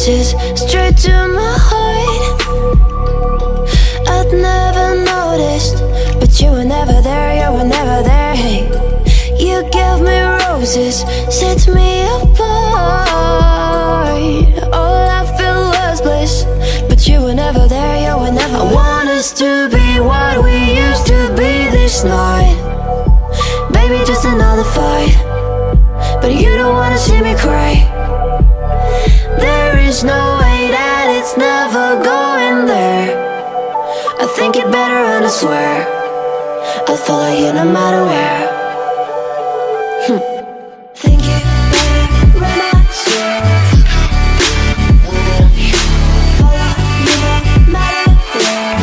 roses straight to my heart. I'd never noticed, but you were never there, you were never there. Hey, you gave me roses, set me apart. All I feel was bliss, but you were never there, you were never there. I want us to be what we used to be this night. Baby, just another fight, but you don't wanna see me cry. There is no way that it's never going there. I think it better and I swear I'll follow you no matter where. Think it better and I swear follow you no matter where.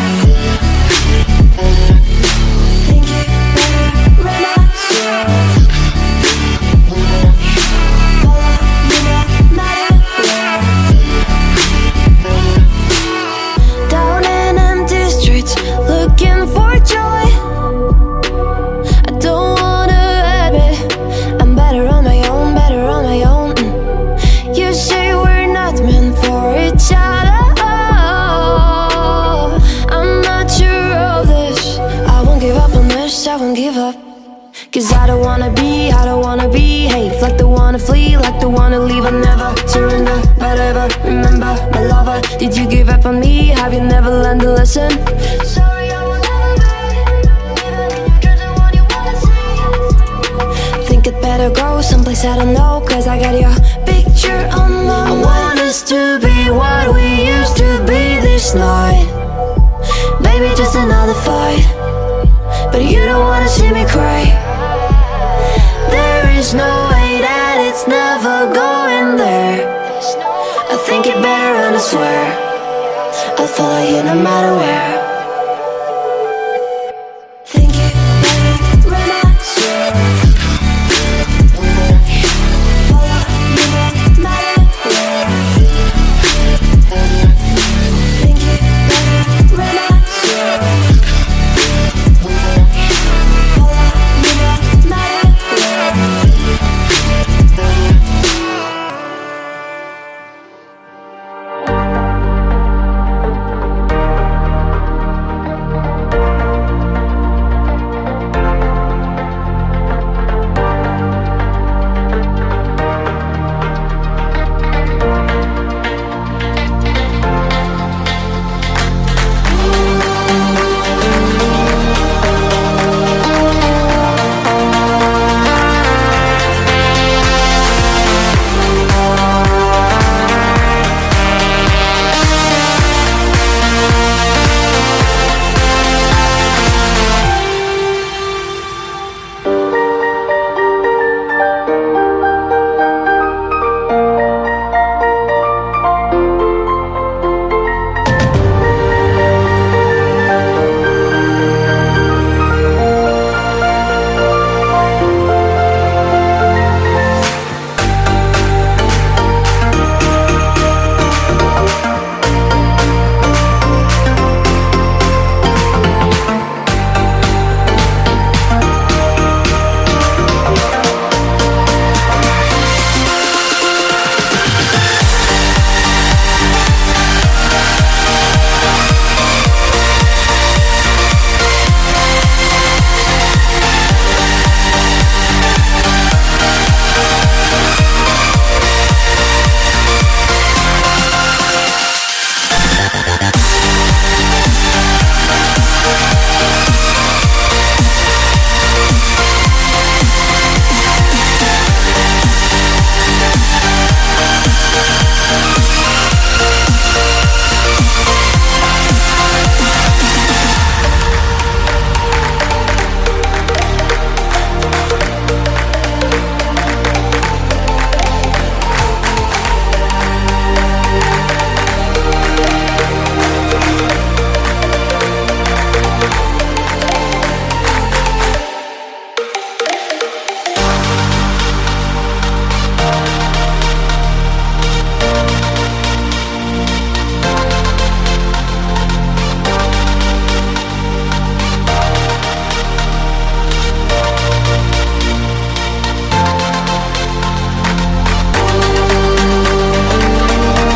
Think it better and I swear follow you no matter where. Down in empty streets, looking for joy. I don't wanna admit I'm better on my own, better on my own. You say we're not meant for each other. I'm not sure of this. I won't give up on this, I won't give up. Cause I don't wanna be, I don't wanna behave like the one to flee, like the one to leave. I'll never surrender, but ever remember my lover. Did you give up on me? Have you never learned a lesson? Sorry, I will never be, even in your dreams, the one you wanna see. Think it better go someplace I don't know, cause I got your picture on my mind. I want us to be what we used to be this night. Baby, just another fight, but you don't wanna see me cry. There is no way that it's never going there. I think it better and I swear I'll follow you no matter where.